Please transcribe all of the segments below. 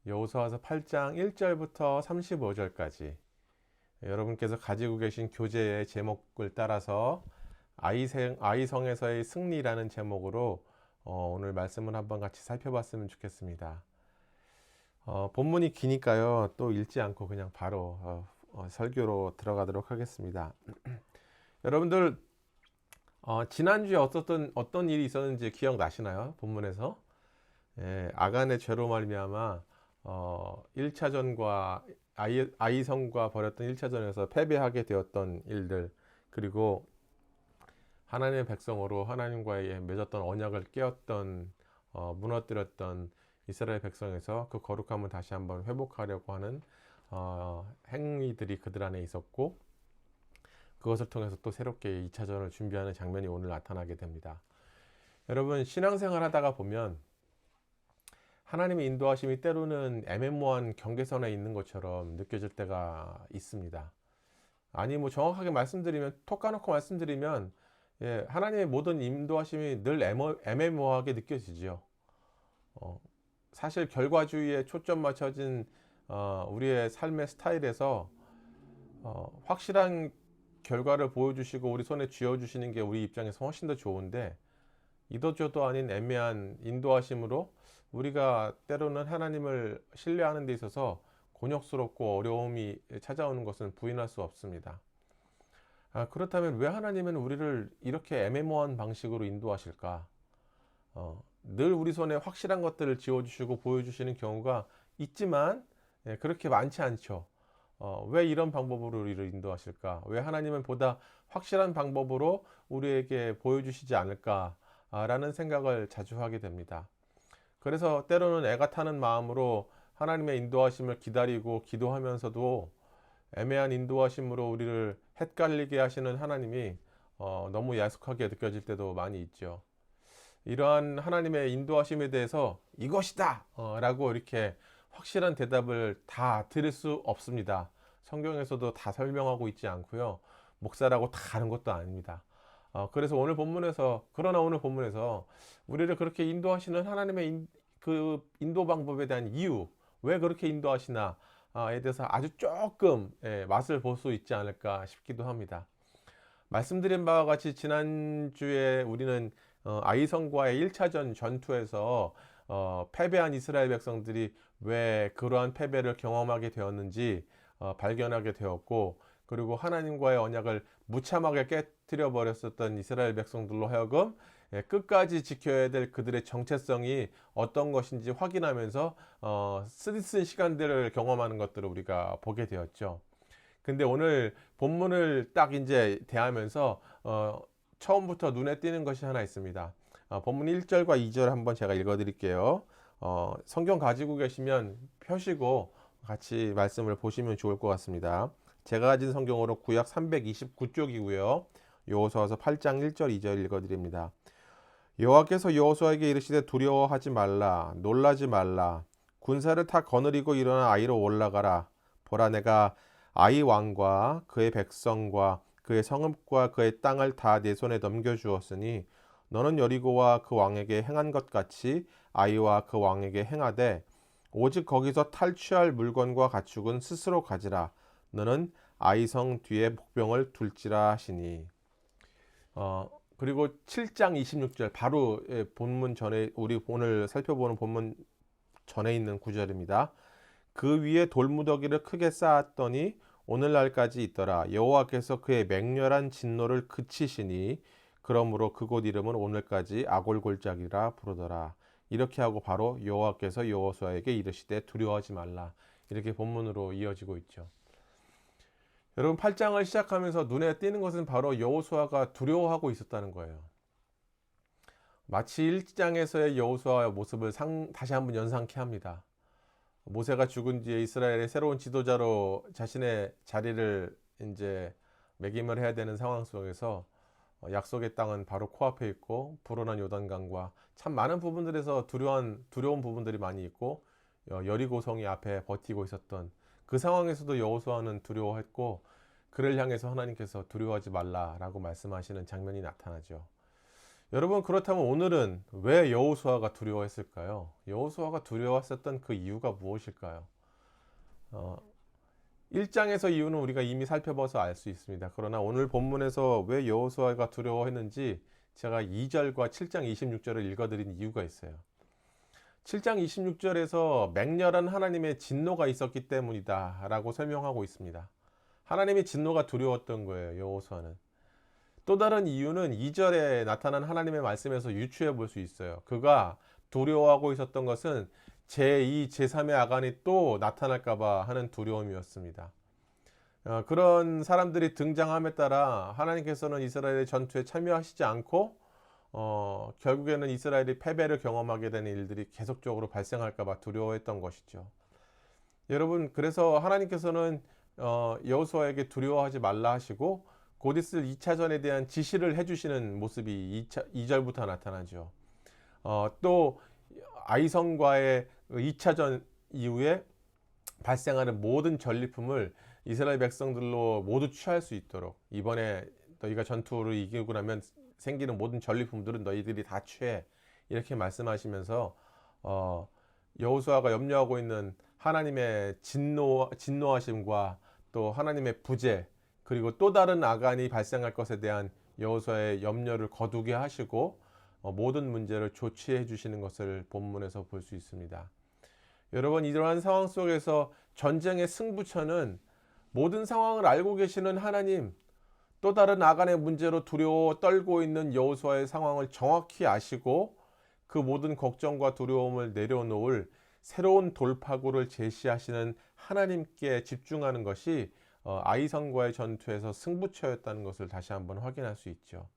여호수아서 8장 1절부터 35절까지 여러분께서 가지고 계신 교재의 제목을 따라서 아이성에서의 승리라는 제목으로 오늘 말씀을 한번 같이 살펴봤으면 좋겠습니다. 본문이 기니까요, 또 읽지 않고 그냥 바로 설교로 들어가도록 하겠습니다. 여러분들 지난주에 어떤 일이 있었는지 기억나시나요? 본문에서 아간의 죄로 말미암아 1차전과 아이성과 벌였던 1차전에서 패배하게 되었던 일들, 그리고 하나님의 백성으로 하나님과의 맺었던 언약을 깨었던 무너뜨렸던 이스라엘 백성에서 그 거룩함을 다시 한번 회복하려고 하는 행위들이 그들 안에 있었고, 그것을 통해서 또 새롭게 2차전을 준비하는 장면이 오늘 나타나게 됩니다. 여러분, 신앙생활 하다가 보면 하나님의 인도하심이 때로는 애매모호한 경계선에 있는 것처럼 느껴질 때가 있습니다. 아니, 정확하게 말씀드리면, 톡 까놓고 말씀드리면, 하나님의 모든 인도하심이 늘 애매모호하게 느껴지죠. 사실 결과주의에 초점 맞춰진 우리의 삶의 스타일에서 확실한 결과를 보여주시고 우리 손에 쥐어주시는 게 우리 입장에서 훨씬 더 좋은데, 이도저도 아닌 애매한 인도하심으로 우리가 때로는 하나님을 신뢰하는 데 있어서 곤욕스럽고 어려움이 찾아오는 것은 부인할 수 없습니다. 그렇다면 왜 하나님은 우리를 이렇게 애매모호한 방식으로 인도하실까? 늘 우리 손에 확실한 것들을 지어주시고 보여주시는 경우가 있지만 그렇게 많지 않죠. 왜 이런 방법으로 우리를 인도하실까? 왜 하나님은 보다 확실한 방법으로 우리에게 보여주시지 않을까? 라는 생각을 자주 하게 됩니다. 그래서 때로는 애가 타는 마음으로 하나님의 인도하심을 기다리고 기도하면서도 애매한 인도하심으로 우리를 헷갈리게 하시는 하나님이 너무 야속하게 느껴질 때도 많이 있죠. 이러한 하나님의 인도하심에 대해서 이것이다! 라고 이렇게 확실한 대답을 다 드릴 수 없습니다. 성경에서도 다 설명하고 있지 않고요. 목사라고 다 아는 것도 아닙니다. 그래서 그러나 오늘 본문에서 우리를 그렇게 인도하시는 하나님의 그 인도 방법에 대한 이유, 왜 그렇게 인도하시나에 대해서 아주 조금 맛을 볼 수 있지 않을까 싶기도 합니다. 말씀드린 바와 같이 지난주에 우리는 아이성과의 1차전 전투에서 패배한 이스라엘 백성들이 왜 그러한 패배를 경험하게 되었는지 발견하게 되었고, 그리고 하나님과의 언약을 무참하게 깨뜨려 버렸었던 이스라엘 백성들로 하여금 끝까지 지켜야 될 그들의 정체성이 어떤 것인지 확인하면서 쓰디쓴 시간들을 경험하는 것들을 우리가 보게 되었죠. 근데 오늘 본문을 딱 이제 대하면서 처음부터 눈에 띄는 것이 하나 있습니다. 본문 1절과 2절 한번 제가 읽어 드릴게요. 성경 가지고 계시면 펴시고 같이 말씀을 보시면 좋을 것 같습니다. 제가 가진 성경으로 구약 329쪽이고요. 여호수아서 8장 1절 2절 읽어 드립니다. 여호와께서 여호수아에게 이르시되 두려워하지 말라, 놀라지 말라. 군사를 타 거느리고 일어나 아이로 올라가라. 보라, 내가 아이 왕과 그의 백성과 그의 성읍과 그의 땅을 다 내 손에 넘겨주었으니 너는 여리고와 그 왕에게 행한 것 같이 아이와 그 왕에게 행하되, 오직 거기서 탈취할 물건과 가축은 스스로 가지라. 너는 아이성 뒤에 복병을 둘지라 하시니. 그리고 7장 26절 바로 본문 전에 우리 오늘 살펴보는 본문 전에 있는 구절입니다. 그 위에 돌무더기를 크게 쌓았더니 오늘날까지 있더라. 여호와께서 그의 맹렬한 진노를 그치시니 그러므로 그곳 이름은 오늘까지 아골골짜기라 부르더라. 이렇게 하고 바로 여호와께서 여호수아에게 이르시되 두려워하지 말라. 이렇게 본문으로 이어지고 있죠. 여러분, 8장을 시작하면서 눈에 띄는 것은 바로 여호수아가 두려워하고 있었다는 거예요. 마치 1장에서의 여호수아의 모습을 다시 한번 연상케 합니다. 모세가 죽은 뒤에 이스라엘의 새로운 지도자로 자신의 자리를 이제 매김을 해야 되는 상황 속에서 약속의 땅은 바로 코앞에 있고 불어난 요단강과 참 많은 부분들에서 두려운 부분들이 많이 있고 여리고성이 앞에 버티고 있었던 그 상황에서도 여호수아는 두려워했고, 그를 향해서 하나님께서 두려워하지 말라라고 말씀하시는 장면이 나타나죠. 여러분, 그렇다면 오늘은 왜 여호수아가 두려워했을까요? 여호수아가 두려워했었던 그 이유가 무엇일까요? 어, 1장에서 이유는 우리가 이미 살펴봐서 알 수 있습니다. 그러나 오늘 본문에서 왜 여호수아가 두려워했는지 제가 2절과 7장 26절을 읽어드린 이유가 있어요. 7장 26절에서 맹렬한 하나님의 진노가 있었기 때문이다 라고 설명하고 있습니다. 하나님의 진노가 두려웠던 거예요, 여호수아는. 또 다른 이유는 2절에 나타난 하나님의 말씀에서 유추해 볼 수 있어요. 그가 두려워하고 있었던 것은 제2, 제3의 아간이 또 나타날까봐 하는 두려움이었습니다. 그런 사람들이 등장함에 따라 하나님께서는 이스라엘의 전투에 참여하시지 않고 결국에는 이스라엘이 패배를 경험하게 되는 일들이 계속적으로 발생할까봐 두려워했던 것이죠. 여러분, 그래서 하나님께서는 여호수아에게 두려워하지 말라 하시고 곧 있을 2차전에 대한 지시를 해주시는 모습이 2절부터 나타나죠. 또 아이성과의 2차전 이후에 발생하는 모든 전리품을 이스라엘 백성들로 모두 취할 수 있도록, 이번에 너희가 전투를 이기고 나면 생기는 모든 전리품들은 너희들이 다 취해, 이렇게 말씀하시면서 여호수아가 염려하고 있는 하나님의 진노하심과 또 하나님의 부재, 그리고 또 다른 아간이 발생할 것에 대한 여호수아의 염려를 거두게 하시고 모든 문제를 조치해 주시는 것을 본문에서 볼 수 있습니다. 여러분, 이러한 상황 속에서 전쟁의 승부처는 모든 상황을 알고 계시는 하나님, 또 다른 아간의 문제로 두려워 떨고 있는 여호수아의 상황을 정확히 아시고 그 모든 걱정과 두려움을 내려놓을 새로운 돌파구를 제시하시는 하나님께 집중하는 것이 아이성과의 전투에서 승부처였다는 것을 다시 한번 확인할 수 있죠.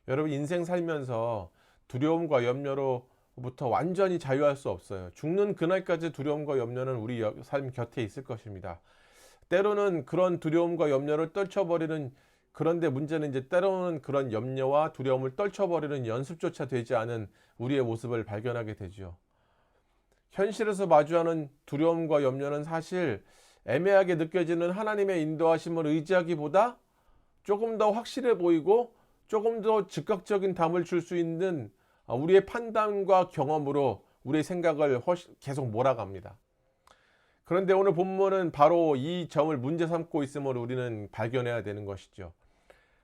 여러분, 인생 살면서 두려움과 염려로부터 완전히 자유할 수 없어요. 죽는 그날까지 두려움과 염려는 우리 삶 곁에 있을 것입니다. 때로는 그런 두려움과 염려를 떨쳐버리는, 그런데 문제는 이제 때로는 그런 염려와 두려움을 떨쳐버리는 연습조차 되지 않은 우리의 모습을 발견하게 되죠. 현실에서 마주하는 두려움과 염려는 사실 애매하게 느껴지는 하나님의 인도하심을 의지하기보다 조금 더 확실해 보이고 조금 더 즉각적인 답을 줄 수 있는 우리의 판단과 경험으로 우리의 생각을 계속 몰아갑니다. 그런데 오늘 본문은 바로 이 점을 문제 삼고 있음을 우리는 발견해야 되는 것이죠.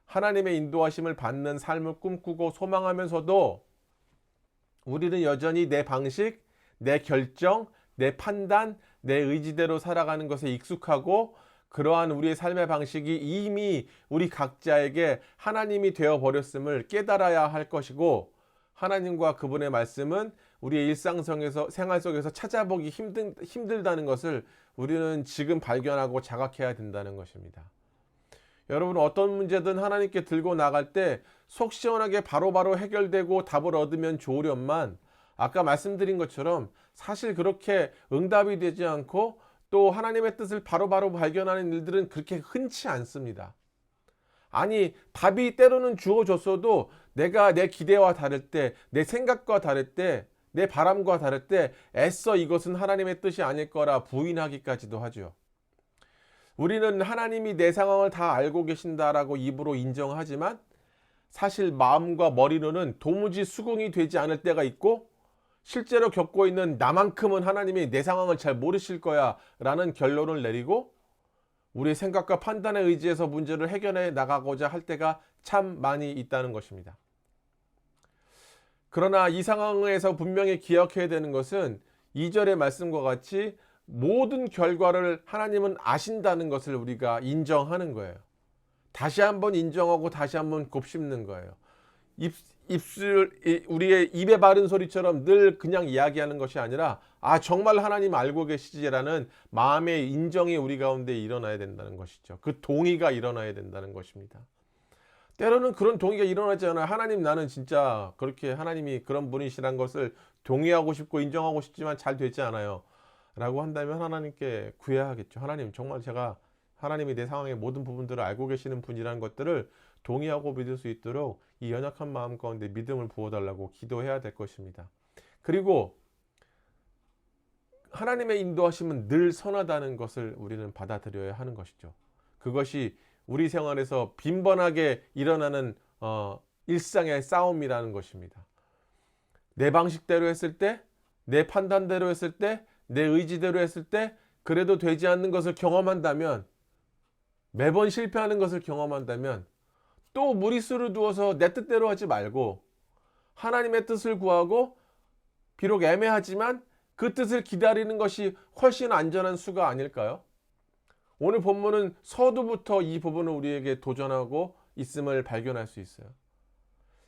하나님의 인도하심을 받는 삶을 꿈꾸고 소망하면서도 우리는 여전히 내 방식, 내 결정, 내 판단, 내 의지대로 살아가는 것에 익숙하고 그러한 우리의 삶의 방식이 이미 우리 각자에게 하나님이 되어버렸음을 깨달아야 할 것이고, 하나님과 그분의 말씀은 우리의 일상성에서, 생활 속에서 찾아보기 힘들다는 것을 우리는 지금 발견하고 자각해야 된다는 것입니다. 여러분, 어떤 문제든 하나님께 들고 나갈 때 속 시원하게 바로바로 해결되고 답을 얻으면 좋으련만, 아까 말씀드린 것처럼 사실 그렇게 응답이 되지 않고 또 하나님의 뜻을 바로바로 발견하는 일들은 그렇게 흔치 않습니다. 아니, 답이 때로는 주어졌어도 내가 내 기대와 다를 때, 내 생각과 다를 때, 내 바람과 다를 때 애써 이것은 하나님의 뜻이 아닐 거라 부인하기까지도 하죠. 우리는 하나님이 내 상황을 다 알고 계신다라고 입으로 인정하지만 사실 마음과 머리로는 도무지 수긍이 되지 않을 때가 있고, 실제로 겪고 있는 나만큼은 하나님이 내 상황을 잘 모르실 거야 라는 결론을 내리고 우리의 생각과 판단에 의지해서 문제를 해결해 나가고자 할 때가 참 많이 있다는 것입니다. 그러나 이 상황에서 분명히 기억해야 되는 것은 2절의 말씀과 같이 모든 결과를 하나님은 아신다는 것을 우리가 인정하는 거예요. 다시 한번 인정하고 다시 한번 곱씹는 거예요. 우리의 입에 바른 소리처럼 늘 그냥 이야기하는 것이 아니라 정말 하나님 알고 계시지라는 마음의 인정이 우리 가운데 일어나야 된다는 것이죠. 그 동의가 일어나야 된다는 것입니다. 때로는 그런 동의가 일어나지 않아요. 하나님, 나는 진짜 그렇게 하나님이 그런 분이시란 것을 동의하고 싶고 인정하고 싶지만 잘 되지 않아요 라고 한다면 하나님께 구해야 하겠죠. 하나님, 정말 제가 하나님이 내 상황의 모든 부분들을 알고 계시는 분이라는 것들을 동의하고 믿을 수 있도록 이 연약한 마음 가운데 믿음을 부어달라고 기도해야 될 것입니다. 그리고 하나님의 인도하심은 늘 선하다는 것을 우리는 받아들여야 하는 것이죠. 그것이 우리 생활에서 빈번하게 일어나는 일상의 싸움이라는 것입니다. 내 방식대로 했을 때, 내 판단대로 했을 때, 내 의지대로 했을 때 그래도 되지 않는 것을 경험한다면, 매번 실패하는 것을 경험한다면 또 무리수를 두어서 내 뜻대로 하지 말고 하나님의 뜻을 구하고 비록 애매하지만 그 뜻을 기다리는 것이 훨씬 안전한 수가 아닐까요? 오늘 본문은 서두부터 이 부분을 우리에게 도전하고 있음을 발견할 수 있어요.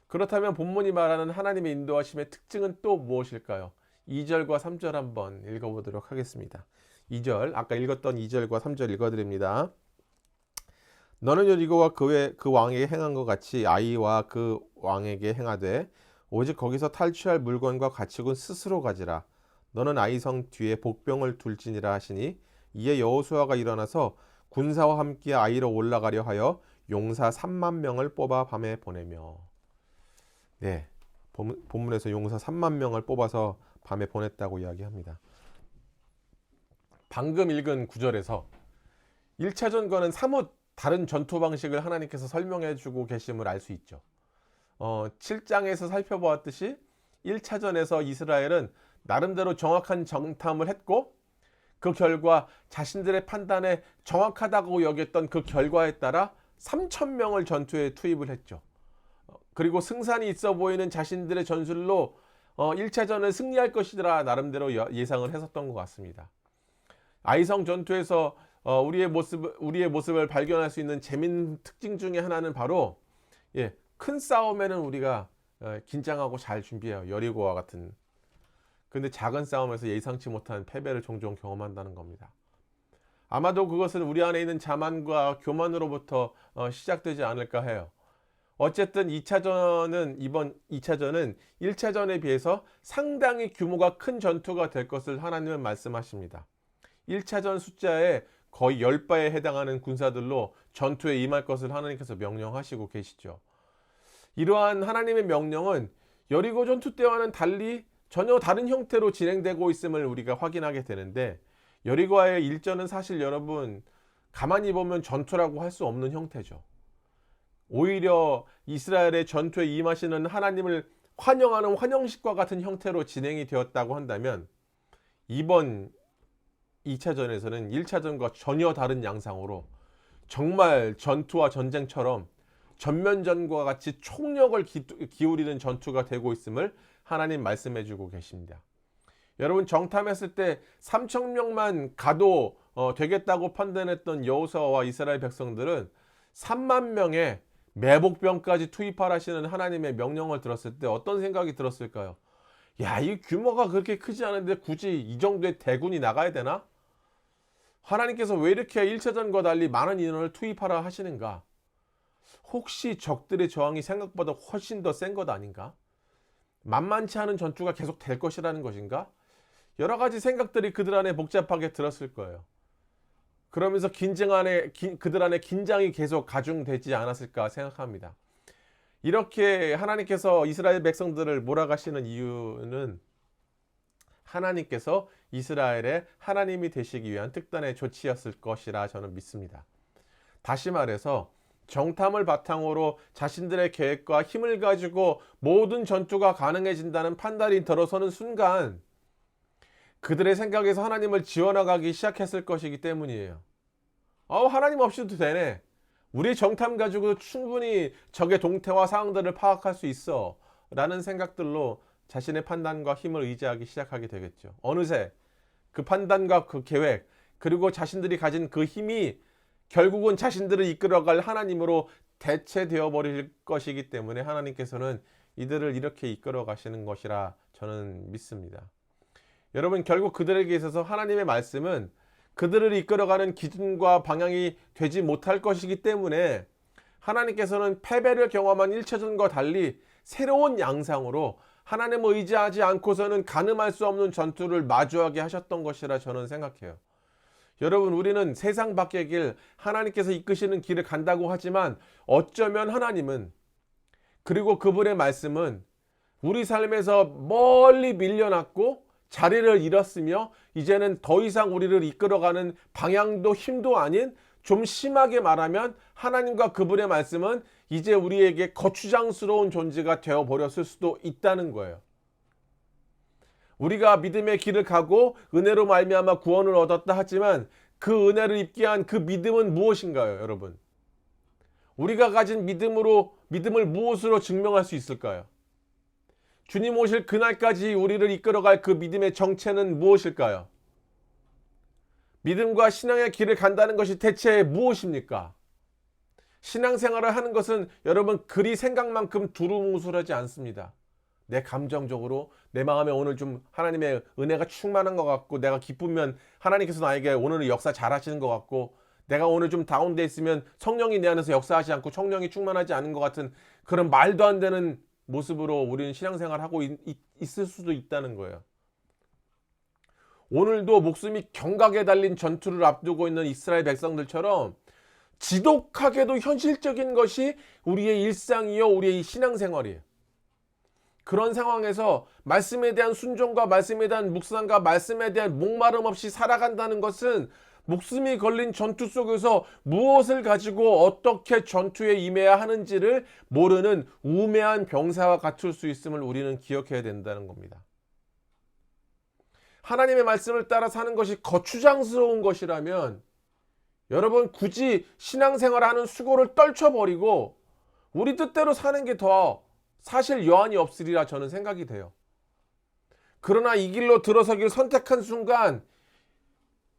그렇다면 본문이 말하는 하나님의 인도하심의 특징은 또 무엇일까요? 2절과 3절 한번 읽어보도록 하겠습니다. 2절, 아까 읽었던 2절과 3절 읽어드립니다. 너는 여리고와 그 왕에게 행한 것 같이 아이와 그 왕에게 행하되 오직 거기서 탈취할 물건과 가축은 스스로 가지라. 너는 아이성 뒤에 복병을 둘지니라 하시니 이에 여호수아가 일어나서 군사와 함께 아이로 올라가려 하여 용사 3만 명을 뽑아 밤에 보내며. 네, 본문에서 용사 3만 명을 뽑아서 밤에 보냈다고 이야기합니다. 방금 읽은 구절에서 1차전과는 사뭇 다른 전투 방식을 하나님께서 설명해 주고 계심을 알 수 있죠. 7장에서 살펴보았듯이 1차전에서 이스라엘은 나름대로 정확한 정탐을 했고 그 결과 자신들의 판단에 정확하다고 여겼던 그 결과에 따라 3,000명을 전투에 투입을 했죠. 그리고 승산이 있어 보이는 자신들의 전술로 1차전을 승리할 것이라 나름대로 예상을 했었던 것 같습니다. 아이성 전투에서 우리의 모습을 발견할 수 있는 재미있는 특징 중에 하나는 바로 큰 싸움에는 우리가 긴장하고 잘 준비해요. 여리고와 같은. 근데 작은 싸움에서 예상치 못한 패배를 종종 경험한다는 겁니다. 아마도 그것은 우리 안에 있는 자만과 교만으로부터 시작되지 않을까 해요. 어쨌든 2차전은 1차전에 비해서 상당히 규모가 큰 전투가 될 것을 하나님은 말씀하십니다. 1차전 숫자에 거의 10배에 해당하는 군사들로 전투에 임할 것을 하나님께서 명령하시고 계시죠. 이러한 하나님의 명령은 여리고 전투 때와는 달리 전혀 다른 형태로 진행되고 있음을 우리가 확인하게 되는데, 여리고와의 일전은 사실 여러분 가만히 보면 전투라고 할 수 없는 형태죠. 오히려 이스라엘의 전투에 임하시는 하나님을 환영하는 환영식과 같은 형태로 진행이 되었다고 한다면, 이번 2차전에서는 1차전과 전혀 다른 양상으로 정말 전투와 전쟁처럼 전면전과 같이 총력을 기울이는 전투가 되고 있음을 하나님 말씀해 주고 계십니다. 여러분, 정탐했을 때 3,000명만 가도 되겠다고 판단했던 여호수아와 이스라엘 백성들은 3만 명의 매복병까지 투입하라시는 하나님의 명령을 들었을 때 어떤 생각이 들었을까요? 야, 이 규모가 그렇게 크지 않은데 굳이 이 정도의 대군이 나가야 되나? 하나님께서 왜 이렇게 1차전과 달리 많은 인원을 투입하라 하시는가? 혹시 적들의 저항이 생각보다 훨씬 더 센 것 아닌가? 만만치 않은 전투가 계속 될 것이라는 것인가? 여러 가지 생각들이 그들 안에 복잡하게 들었을 거예요. 그러면서 그들 안에 긴장이 계속 가중되지 않았을까 생각합니다. 이렇게 하나님께서 이스라엘 백성들을 몰아가시는 이유는 하나님께서 이스라엘의 하나님이 되시기 위한 특단의 조치였을 것이라 저는 믿습니다. 다시 말해서 정탐을 바탕으로 자신들의 계획과 힘을 가지고 모든 전투가 가능해진다는 판단이 들어서는 순간 그들의 생각에서 하나님을 지워나가기 시작했을 것이기 때문이에요. 하나님 없이도 되네. 우리 정탐 가지고 충분히 적의 동태와 상황들을 파악할 수 있어 라는 생각들로 자신의 판단과 힘을 의지하기 시작하게 되겠죠. 어느새 그 판단과 그 계획, 그리고 자신들이 가진 그 힘이 결국은 자신들을 이끌어갈 하나님으로 대체되어 버릴 것이기 때문에 하나님께서는 이들을 이렇게 이끌어 가시는 것이라 저는 믿습니다. 여러분, 결국 그들에게 있어서 하나님의 말씀은 그들을 이끌어가는 기준과 방향이 되지 못할 것이기 때문에 하나님께서는 패배를 경험한 1차전과 달리 새로운 양상으로 하나님을 의지하지 않고서는 가늠할 수 없는 전투를 마주하게 하셨던 것이라 저는 생각해요. 여러분, 우리는 세상 밖의 길, 하나님께서 이끄시는 길을 간다고 하지만 어쩌면 하나님은, 그리고 그분의 말씀은 우리 삶에서 멀리 밀려났고 자리를 잃었으며 이제는 더 이상 우리를 이끌어가는 방향도 힘도 아닌, 좀 심하게 말하면 하나님과 그분의 말씀은 이제 우리에게 거추장스러운 존재가 되어버렸을 수도 있다는 거예요. 우리가 믿음의 길을 가고 은혜로 말미암아 구원을 얻었다 하지만 그 은혜를 입게 한 그 믿음은 무엇인가요, 여러분? 우리가 가진 믿음을 무엇으로 증명할 수 있을까요? 주님 오실 그날까지 우리를 이끌어갈 그 믿음의 정체는 무엇일까요? 믿음과 신앙의 길을 간다는 것이 대체 무엇입니까? 신앙생활을 하는 것은 여러분 그리 생각만큼 두루뭉술하지 않습니다. 내 감정적으로 내 마음에 오늘 좀 하나님의 은혜가 충만한 것 같고 내가 기쁘면 하나님께서 나에게 오늘은 역사 잘 하시는 것 같고 내가 오늘 좀 다운돼 있으면 성령이 내 안에서 역사하지 않고 성령이 충만하지 않은 것 같은 그런 말도 안 되는 모습으로 우리는 신앙생활을 하고 있을 수도 있다는 거예요. 오늘도 목숨이 경각에 달린 전투를 앞두고 있는 이스라엘 백성들처럼 지독하게도 현실적인 것이 우리의 일상이요, 우리의 신앙생활이에요. 그런 상황에서 말씀에 대한 순종과 말씀에 대한 묵상과 말씀에 대한 목마름 없이 살아간다는 것은 목숨이 걸린 전투 속에서 무엇을 가지고 어떻게 전투에 임해야 하는지를 모르는 우매한 병사와 같을 수 있음을 우리는 기억해야 된다는 겁니다. 하나님의 말씀을 따라 사는 것이 거추장스러운 것이라면 여러분 굳이 신앙생활하는 수고를 떨쳐버리고 우리 뜻대로 사는 게 더 사실 여한이 없으리라 저는 생각이 돼요. 그러나 이 길로 들어서길 선택한 순간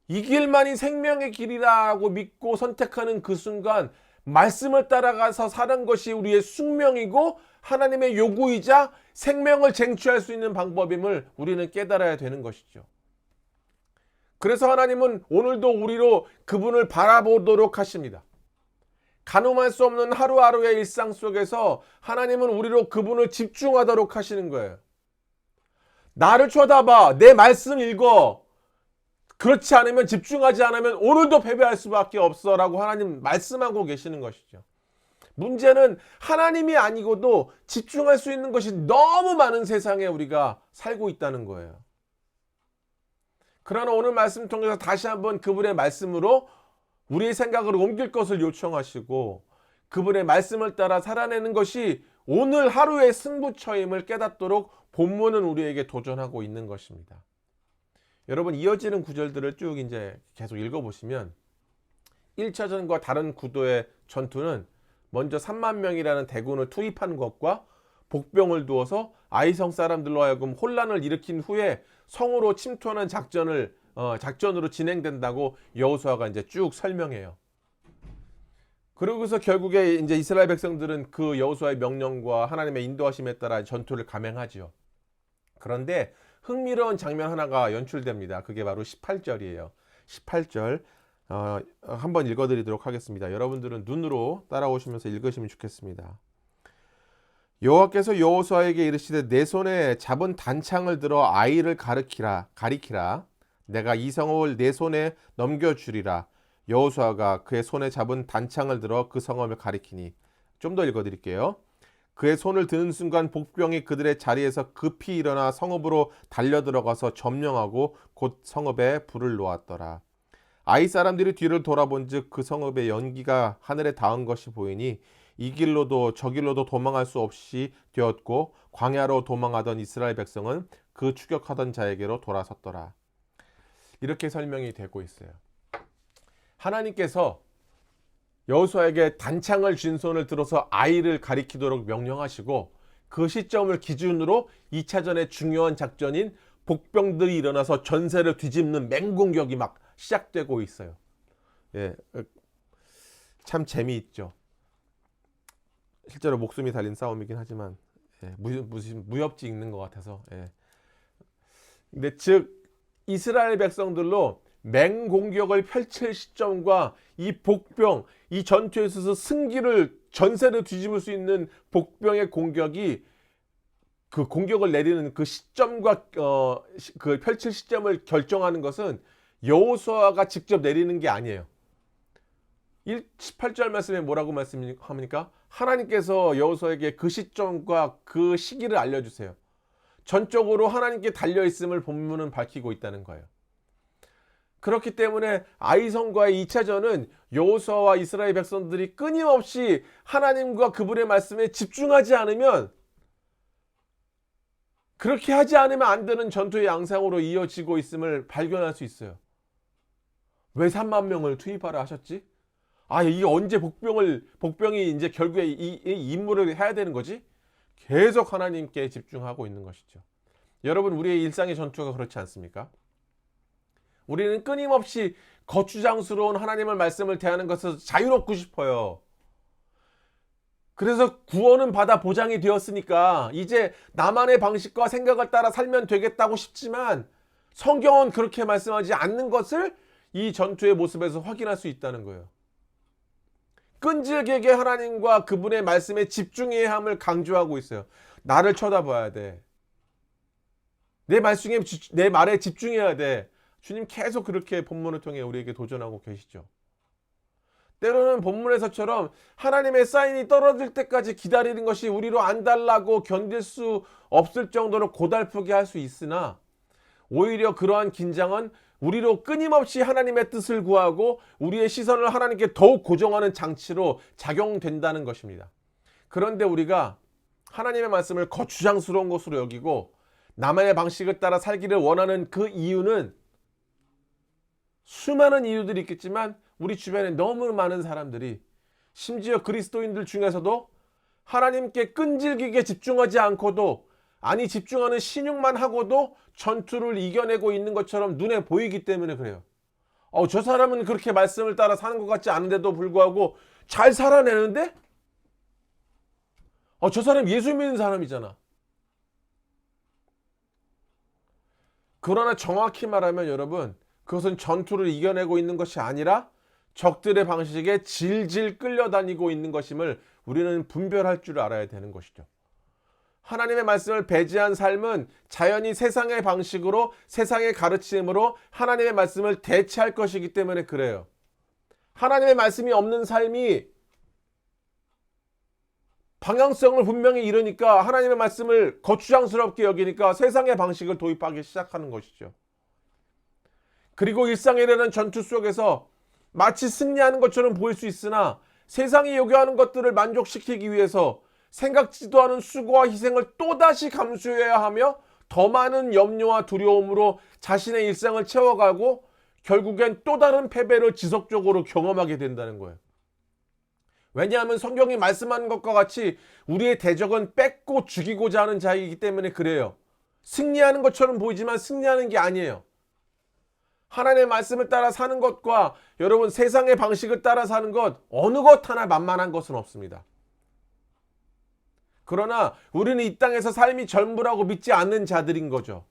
이 길만이 생명의 길이라고 믿고 선택하는 그 순간 말씀을 따라가서 사는 것이 우리의 숙명이고 하나님의 요구이자 생명을 쟁취할 수 있는 방법임을 우리는 깨달아야 되는 것이죠. 그래서 하나님은 오늘도 우리로 그분을 바라보도록 하십니다. 가늠할 수 없는 하루하루의 일상 속에서 하나님은 우리로 그분을 집중하도록 하시는 거예요. 나를 쳐다봐. 내 말씀 읽어. 그렇지 않으면 집중하지 않으면 오늘도 패배할 수밖에 없어 라고 하나님 말씀하고 계시는 것이죠. 문제는 하나님이 아니고도 집중할 수 있는 것이 너무 많은 세상에 우리가 살고 있다는 거예요. 그러나 오늘 말씀 통해서 다시 한번 그분의 말씀으로 우리의 생각을 옮길 것을 요청하시고 그분의 말씀을 따라 살아내는 것이 오늘 하루의 승부처임을 깨닫도록 본문은 우리에게 도전하고 있는 것입니다. 여러분 이어지는 구절들을 쭉 이제 계속 읽어보시면 1차전과 다른 구도의 전투는 먼저 3만 명이라는 대군을 투입한 것과 복병을 두어서 아이성 사람들로 하여금 혼란을 일으킨 후에 성으로 침투하는 작전으로 진행된다고 여호수아가 이제 쭉 설명해요. 그러고서 결국에 이제 이스라엘 백성들은 그 여호수아의 명령과 하나님의 인도하심에 따라 전투를 감행하죠. 그런데 흥미로운 장면 하나가 연출됩니다. 그게 바로 18절이에요. 18절 한번 읽어드리도록 하겠습니다. 여러분들은 눈으로 따라오시면서 읽으시면 좋겠습니다. 여호와께서 여호수아에게 이르시되 내 손에 잡은 단창을 들어 아이를 가리키라. 내가 이 성읍을 내 손에 넘겨주리라. 여호수아가 그의 손에 잡은 단창을 들어 그 성읍을 가리키니. 좀 더 읽어드릴게요. 그의 손을 드는 순간 복병이 그들의 자리에서 급히 일어나 성읍으로 달려들어가서 점령하고 곧 성읍에 불을 놓았더라. 아이 사람들이 뒤를 돌아본즉 그 성읍의 연기가 하늘에 닿은 것이 보이니 이 길로도 저 길로도 도망할 수 없이 되었고 광야로 도망하던 이스라엘 백성은 그 추격하던 자에게로 돌아섰더라. 이렇게 설명이 되고 있어요. 하나님께서 여호수아에게 단창을 쥔 손을 들어서 아이를 가리키도록 명령하시고 그 시점을 기준으로 2차전의 중요한 작전인 복병들이 일어나서 전세를 뒤집는 맹공격이 막 시작되고 있어요. 예, 참 재미있죠. 실제로 목숨이 달린 싸움이긴 하지만 무협지 읽는 것 같아서. 근데 즉 이스라엘 백성들로 맹공격을 펼칠 시점과 이 복병, 이 전투에 있어서 전세를 뒤집을 수 있는 복병의 공격이 그 공격을 내리는 그 시점과 그 펼칠 시점을 결정하는 것은 여호수아가 직접 내리는 게 아니에요. 18절 말씀에 뭐라고 말씀합니까? 하나님께서 여호수아에게 그 시점과 그 시기를 알려주세요. 전적으로 하나님께 달려있음을 본문은 밝히고 있다는 거예요. 그렇기 때문에 아이성과의 2차전은 여호수아와 이스라엘 백성들이 끊임없이 하나님과 그분의 말씀에 집중하지 않으면, 그렇게 하지 않으면 안 되는 전투의 양상으로 이어지고 있음을 발견할 수 있어요. 왜 3만 명을 투입하라 하셨지? 이게 언제 복병이 이제 결국에 이 임무를 해야 되는 거지? 계속 하나님께 집중하고 있는 것이죠. 여러분, 우리의 일상의 전투가 그렇지 않습니까? 우리는 끊임없이 거추장스러운 하나님의 말씀을 대하는 것에서 자유롭고 싶어요. 그래서 구원은 받아 보장이 되었으니까 이제 나만의 방식과 생각을 따라 살면 되겠다고 싶지만, 성경은 그렇게 말씀하지 않는 것을 이 전투의 모습에서 확인할 수 있다는 거예요. 끈질기게 하나님과 그분의 말씀에 집중해야 함을 강조하고 있어요. 나를 쳐다봐야 돼. 내 말에 집중해야 돼. 주님 계속 그렇게 본문을 통해 우리에게 도전하고 계시죠. 때로는 본문에서처럼 하나님의 사인이 떨어질 때까지 기다리는 것이 우리로 안달나고 견딜 수 없을 정도로 고달프게 할 수 있으나, 오히려 그러한 긴장은 우리로 끊임없이 하나님의 뜻을 구하고 우리의 시선을 하나님께 더욱 고정하는 장치로 작용된다는 것입니다. 그런데 우리가 하나님의 말씀을 거추장스러운 것으로 여기고 나만의 방식을 따라 살기를 원하는 그 이유는, 수많은 이유들이 있겠지만 우리 주변에 너무 많은 사람들이, 심지어 그리스도인들 중에서도 하나님께 끈질기게 집중하지 않고도, 집중하는 신용만 하고도 전투를 이겨내고 있는 것처럼 눈에 보이기 때문에 그래요. 저 사람은 그렇게 말씀을 따라 사는 것 같지 않은데도 불구하고 잘 살아내는데? 저 사람 예수 믿는 사람이잖아. 그러나 정확히 말하면 여러분, 그것은 전투를 이겨내고 있는 것이 아니라 적들의 방식에 질질 끌려다니고 있는 것임을 우리는 분별할 줄 알아야 되는 것이죠. 하나님의 말씀을 배제한 삶은 자연히 세상의 방식으로, 세상의 가르침으로 하나님의 말씀을 대체할 것이기 때문에 그래요. 하나님의 말씀이 없는 삶이 방향성을 분명히 잃으니까, 하나님의 말씀을 거추장스럽게 여기니까 세상의 방식을 도입하기 시작하는 것이죠. 그리고 일상이라는 전투 속에서 마치 승리하는 것처럼 보일 수 있으나, 세상이 요구하는 것들을 만족시키기 위해서 생각지도 않은 수고와 희생을 또다시 감수해야 하며 더 많은 염려와 두려움으로 자신의 일상을 채워가고 결국엔 또 다른 패배를 지속적으로 경험하게 된다는 거예요. 왜냐하면 성경이 말씀하는 것과 같이 우리의 대적은 뺏고 죽이고자 하는 자이기 때문에 그래요. 승리하는 것처럼 보이지만 승리하는 게 아니에요. 하나님의 말씀을 따라 사는 것과 여러분 세상의 방식을 따라 사는 것, 어느 것 하나 만만한 것은 없습니다. 그러나 우리는 이 땅에서 삶이 전부라고 믿지 않는 자들인 거죠.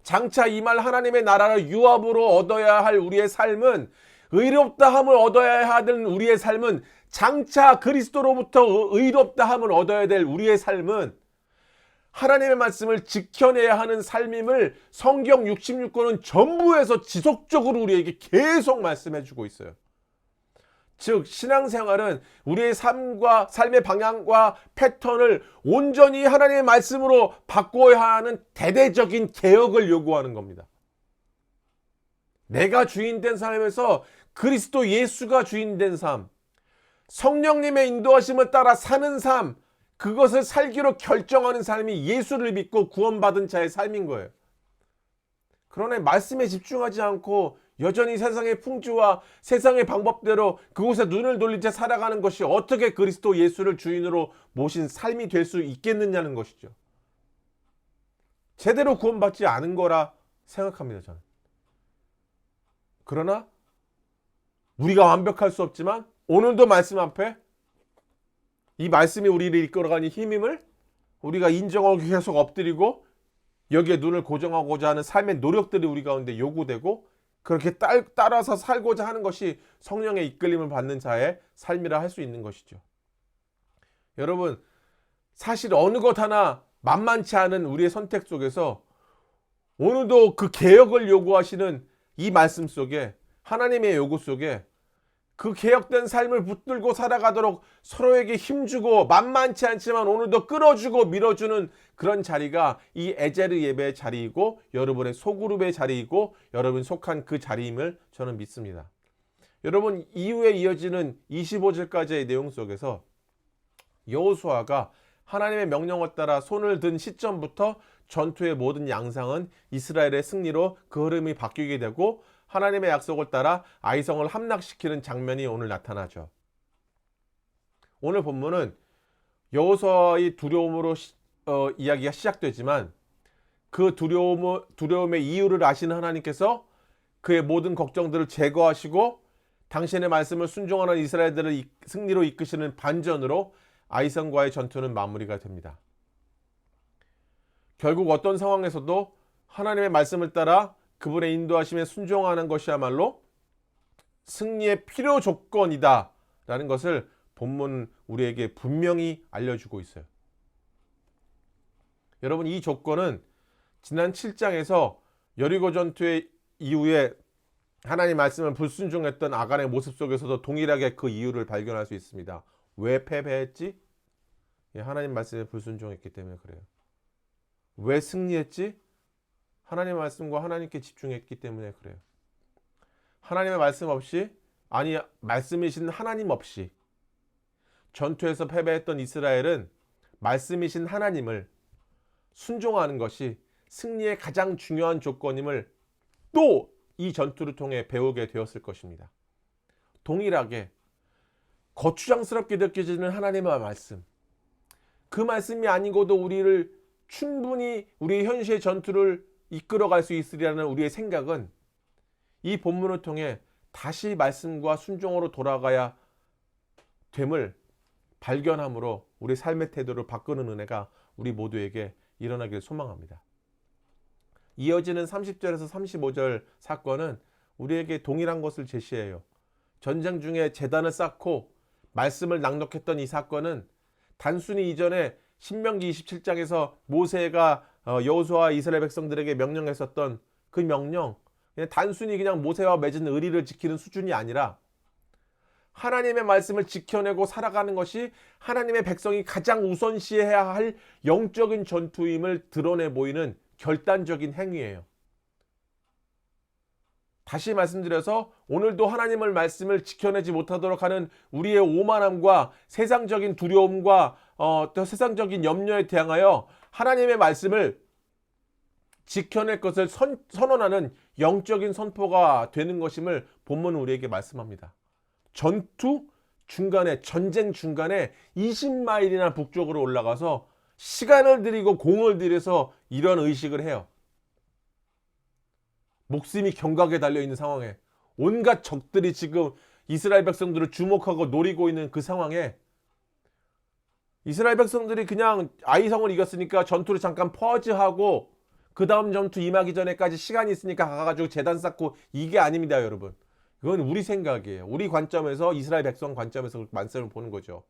장차 이 말 하나님의 나라를 유업으로 얻어야 할 우리의 삶은, 의롭다함을 얻어야 하는 우리의 삶은, 장차 그리스도로부터 의롭다함을 얻어야 될 우리의 삶은 하나님의 말씀을 지켜내야 하는 삶임을 성경 66권은 전부에서 지속적으로 우리에게 계속 말씀해 주고 있어요. 즉 신앙생활은 우리의 삶과 삶의 방향과 패턴을 온전히 하나님의 말씀으로 바꿔야 하는 대대적인 개혁을 요구하는 겁니다. 내가 주인된 삶에서 그리스도 예수가 주인된 삶, 성령님의 인도하심을 따라 사는 삶, 그것을 살기로 결정하는 삶이 예수를 믿고 구원받은 자의 삶인 거예요. 그러나 말씀에 집중하지 않고 여전히 세상의 풍조와 세상의 방법대로 그곳에 눈을 돌린 채 살아가는 것이 어떻게 그리스도 예수를 주인으로 모신 삶이 될 수 있겠느냐는 것이죠. 제대로 구원받지 않은 거라 생각합니다, 저는. 그러나 우리가 완벽할 수 없지만 오늘도 말씀 앞에 이 말씀이 우리를 이끌어가는 힘임을 우리가 인정하고 계속 엎드리고 여기에 눈을 고정하고자 하는 삶의 노력들이 우리 가운데 요구되고, 그렇게 따라서 살고자 하는 것이 성령의 이끌림을 받는 자의 삶이라 할 수 있는 것이죠. 여러분, 사실 어느 것 하나 만만치 않은 우리의 선택 속에서 오늘도 그 개혁을 요구하시는 이 말씀 속에, 하나님의 요구 속에 그 개혁된 삶을 붙들고 살아가도록 서로에게 힘주고 만만치 않지만 오늘도 끌어주고 밀어주는 그런 자리가 이 에제르 예배의 자리이고 여러분의 소그룹의 자리이고 여러분이 속한 그 자리임을 저는 믿습니다. 여러분, 이후에 이어지는 25절까지의 내용 속에서 여호수아가 하나님의 명령을 따라 손을 든 시점부터 전투의 모든 양상은 이스라엘의 승리로 그 흐름이 바뀌게 되고 하나님의 약속을 따라 아이성을 함락시키는 장면이 오늘 나타나죠. 오늘 본문은 여호수아의 두려움으로 이야기가 시작되지만 그 두려움의 이유를 아시는 하나님께서 그의 모든 걱정들을 제거하시고 당신의 말씀을 순종하는 이스라엘들을 승리로 이끄시는 반전으로 아이성과의 전투는 마무리가 됩니다. 결국 어떤 상황에서도 하나님의 말씀을 따라 그분의 인도하심에 순종하는 것이야말로 승리의 필요 조건이다 라는 것을 본문 우리에게 분명히 알려주고 있어요. 여러분, 이 조건은 지난 7장에서 여리고 전투의 이후에 하나님 말씀을 불순종했던 아간의 모습 속에서도 동일하게 그 이유를 발견할 수 있습니다. 왜 패배했지? 하나님 말씀에 불순종했기 때문에 그래요. 왜 승리했지? 하나님의 말씀과 하나님께 집중했기 때문에 그래요. 하나님의 말씀 없이, 아니 말씀이신 하나님 없이 전투에서 패배했던 이스라엘은 말씀이신 하나님을 순종하는 것이 승리의 가장 중요한 조건임을 또 이 전투를 통해 배우게 되었을 것입니다. 동일하게 거추장스럽게 느껴지는 하나님의 말씀, 그 말씀이 아니고도 우리를 충분히 우리의 현실의 전투를 이끌어갈 수 있으리라는 우리의 생각은 이 본문을 통해 다시 말씀과 순종으로 돌아가야 됨을 발견함으로 우리 삶의 태도를 바꾸는 은혜가 우리 모두에게 일어나길 소망합니다. 이어지는 30절에서 35절 사건은 우리에게 동일한 것을 제시해요. 전쟁 중에 제단을 쌓고 말씀을 낭독했던 이 사건은 단순히 이전에 신명기 27장에서 모세가 여호수아와 이스라엘 백성들에게 명령했었던 그 명령, 단순히 그냥 모세와 맺은 의리를 지키는 수준이 아니라 하나님의 말씀을 지켜내고 살아가는 것이 하나님의 백성이 가장 우선시해야 할 영적인 전투임을 드러내 보이는 결단적인 행위예요. 다시 말씀드려서 오늘도 하나님의 말씀을 지켜내지 못하도록 하는 우리의 오만함과 세상적인 두려움과 또 세상적인 염려에 대항하여 하나님의 말씀을 지켜낼 것을 선언하는 영적인 선포가 되는 것임을 본문은 우리에게 말씀합니다. 전투 중간에, 전쟁 중간에 20마일이나 북쪽으로 올라가서 시간을 들이고 공을 들여서 이런 의식을 해요. 목숨이 경각에 달려있는 상황에 온갖 적들이 지금 이스라엘 백성들을 주목하고 노리고 있는 그 상황에 이스라엘 백성들이 그냥 아이성을 이겼으니까 전투를 잠깐 퍼즈하고 그 다음 전투 임하기 전에까지 시간이 있으니까 가가지고 제단 쌓고, 이게 아닙니다, 여러분. 그건 우리 생각이에요. 우리 관점에서, 이스라엘 백성 관점에서 말씀을 보는 거죠.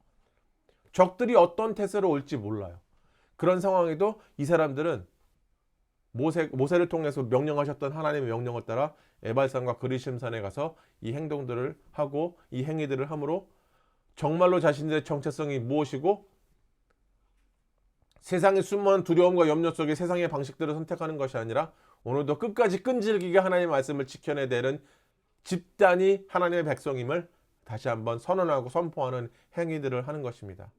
적들이 어떤 태세로 올지 몰라요. 그런 상황에도 이 사람들은 모세를 통해서 명령하셨던 하나님의 명령을 따라 에발산과 그리심산에 가서 이 행동들을 하고 이 행위들을 함으로 정말로 자신들의 정체성이 무엇이고 세상의 숨은 두려움과 염려 속에 세상의 방식들을 선택하는 것이 아니라 오늘도 끝까지 끈질기게 하나님의 말씀을 지켜내야 되는 집단이 하나님의 백성임을 다시 한번 선언하고 선포하는 행위들을 하는 것입니다.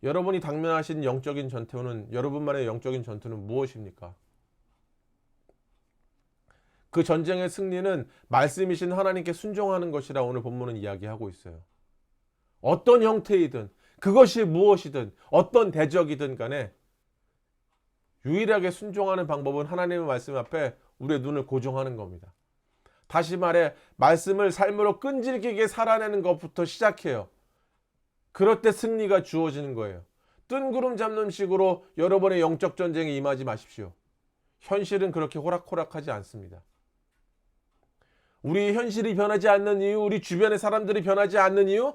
여러분이 당면하신 영적인 전투는, 여러분만의 영적인 전투는 무엇입니까? 그 전쟁의 승리는 말씀이신 하나님께 순종하는 것이라 오늘 본문은 이야기하고 있어요. 어떤 형태이든, 그것이 무엇이든, 어떤 대적이든 간에 유일하게 순종하는 방법은 하나님의 말씀 앞에 우리의 눈을 고정하는 겁니다. 다시 말해, 말씀을 삶으로 끈질기게 살아내는 것부터 시작해요. 그럴 때 승리가 주어지는 거예요. 뜬구름 잡는 식으로 여러분의 영적 전쟁에 임하지 마십시오. 현실은 그렇게 호락호락하지 않습니다. 우리 현실이 변하지 않는 이유, 우리 주변의 사람들이 변하지 않는 이유,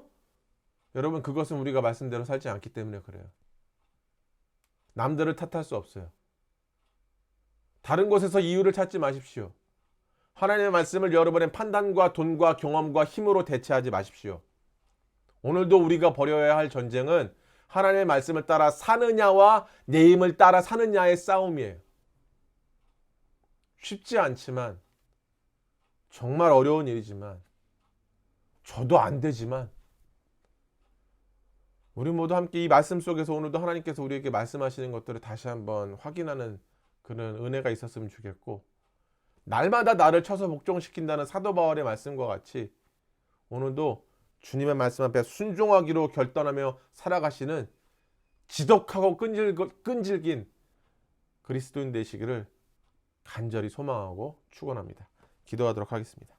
여러분, 그것은 우리가 말씀대로 살지 않기 때문에 그래요. 남들을 탓할 수 없어요. 다른 곳에서 이유를 찾지 마십시오. 하나님의 말씀을 여러분의 판단과 돈과 경험과 힘으로 대체하지 마십시오. 오늘도 우리가 벌여야 할 전쟁은 하나님의 말씀을 따라 사느냐와 내 힘을 따라 사느냐의 싸움이에요. 쉽지 않지만, 정말 어려운 일이지만, 저도 안 되지만, 우리 모두 함께 이 말씀 속에서 오늘도 하나님께서 우리에게 말씀하시는 것들을 다시 한번 확인하는 그런 은혜가 있었으면 좋겠고, 날마다 나를 쳐서 복종시킨다는 사도 바울의 말씀과 같이 오늘도 주님의 말씀 앞에 순종하기로 결단하며 살아가시는 지독하고 끈질긴 그리스도인 되시기를 간절히 소망하고 축원합니다. 기도하도록 하겠습니다.